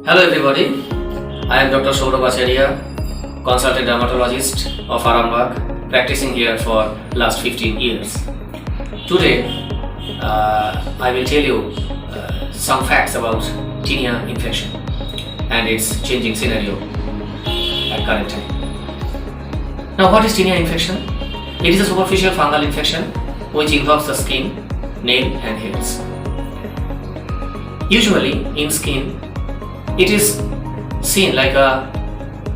Hello everybody, I am Dr. Saurabh Acharya, consultant dermatologist of Arambagh, practicing here for last 15 years. Today, I will tell you some facts about tinea infection and its changing scenario at current time. Now, what is tinea infection? It is a superficial fungal infection which involves the skin, nail and hairs. Usually in skin, it is seen like a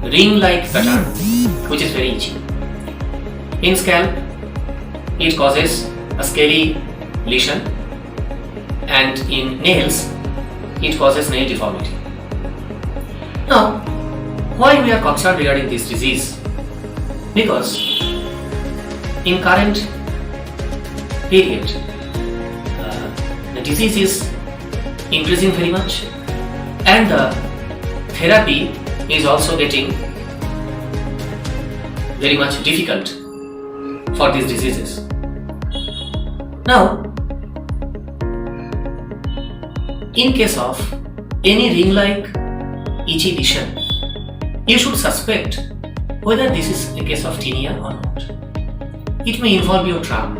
ring-like pattern which is very itchy. In scalp, it causes a scaly lesion, and in nails, it causes nail deformity. Now, why we are concerned regarding this disease? Because in current period, the disease is increasing very much, and the therapy is also getting very much difficult for these diseases. Now, in case of any ring-like itchy lesion, you should suspect whether this is a case of tinea or not. It may involve your trunk,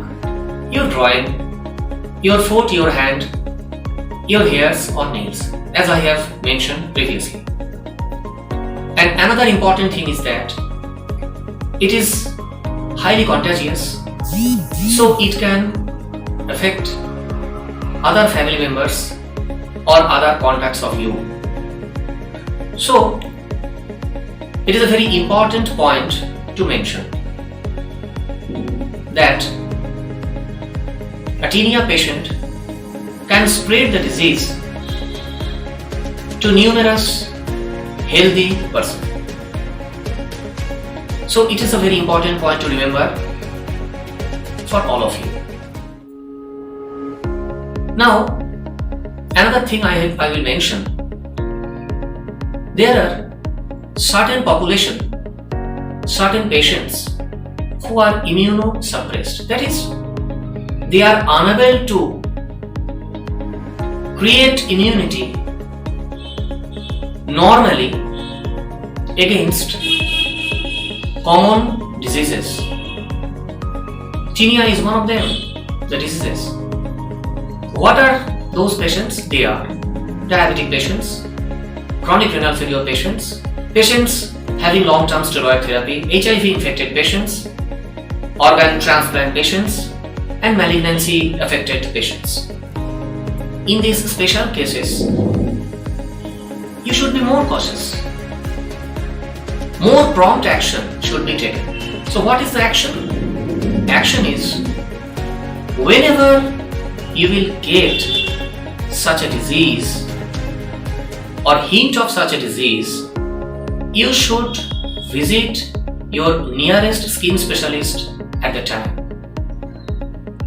your groin, your foot, your hand, your hairs or nails, as I have mentioned previously. And another important thing is that it is highly contagious, so it can affect other family members or other contacts of you. So, it is a very important point to mention that a tinea patient can spread the disease to numerous healthy persons. So it is a very important point to remember for all of you. Now, another thing I will mention, there are certain population, certain patients who are immunosuppressed. That is, they are unable to create immunity normally against common diseases. Tinea is one of them, the diseases. What are those patients? They are diabetic patients, chronic renal failure patients, patients having long-term steroid therapy, HIV infected patients, organ transplant patients, and malignancy affected patients. In these special cases, you should be more cautious. More prompt action should be taken. So what is the action? Action is, whenever you will get such a disease or hint of such a disease, you should visit your nearest skin specialist at the time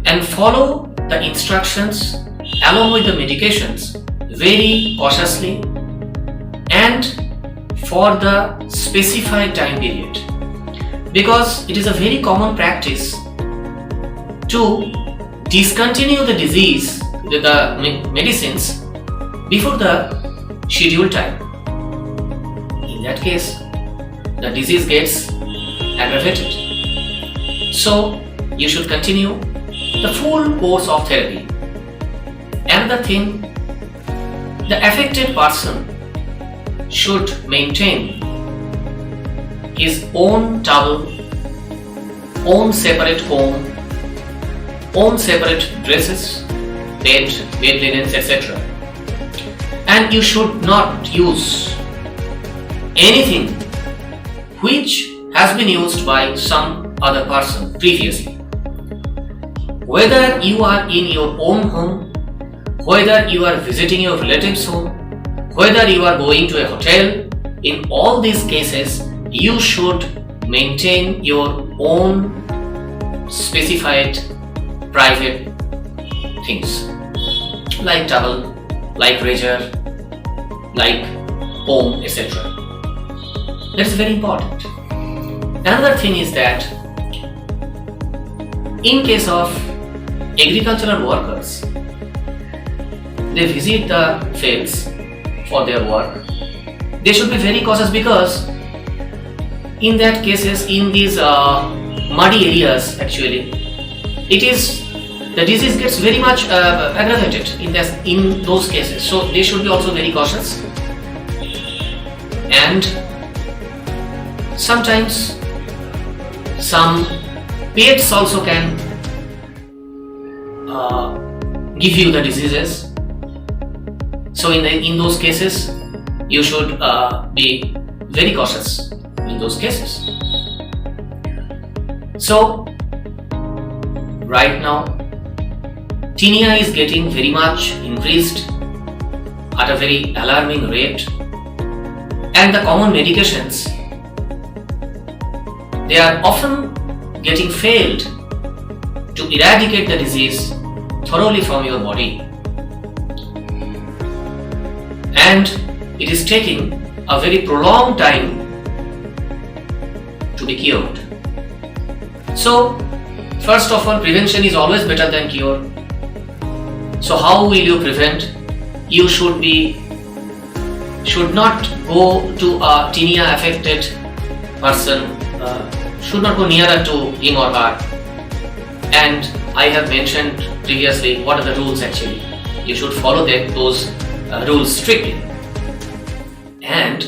and follow the instructions along with the medications very cautiously and for the specified time period, because it is a very common practice to discontinue the disease, the medicines before the scheduled time. In that case, the disease gets aggravated. So you should continue the full course of therapy. Another thing, the affected person should maintain his own towel, own separate comb, own separate dresses, bed linens, etc. And you should not use anything which has been used by some other person previously. Whether you are in your own home, whether you are visiting your relative's home, whether you are going to a hotel, in all these cases, you should maintain your own specified private things like towel, like razor, like comb, etc. That is very important. Another thing is that in case of agricultural workers, they visit the fields for their work they should be very cautious, because in that cases, in these muddy areas, actually, the disease gets very much aggravated in those cases. So they should be also very cautious. And sometimes some pets also can give you the diseases. So in those cases, you should be very cautious in those cases. So right now, tinea is getting very much increased at a very alarming rate, and the common medications, they are often getting failed to eradicate the disease thoroughly from your body, and it is taking a very prolonged time to be cured. So first of all, prevention is always better than cure. So how will you prevent? You should not go to a tinea affected person, should not go nearer to him or her. And I have mentioned previously what are the rules actually. You should follow those rules strictly. And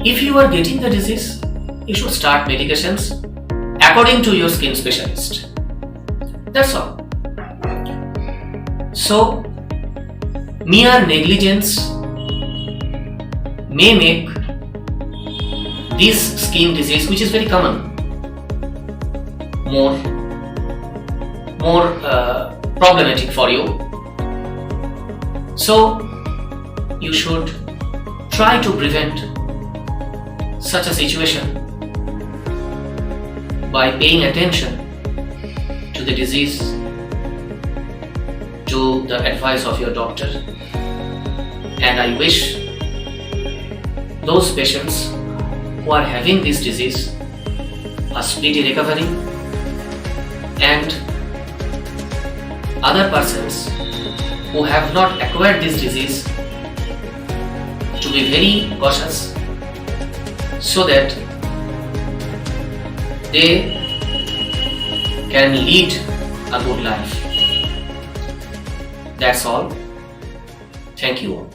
if you are getting the disease, you should start medications according to your skin specialist. That's all. So mere negligence may make this skin disease, which is very common, more problematic for you. So you should try to prevent such a situation by paying attention to the disease, to the advice of your doctor. And I wish those patients who are having this disease a speedy recovery, and other persons who have not acquired this disease to be very cautious, so that they can lead a good life. That's all. Thank you all.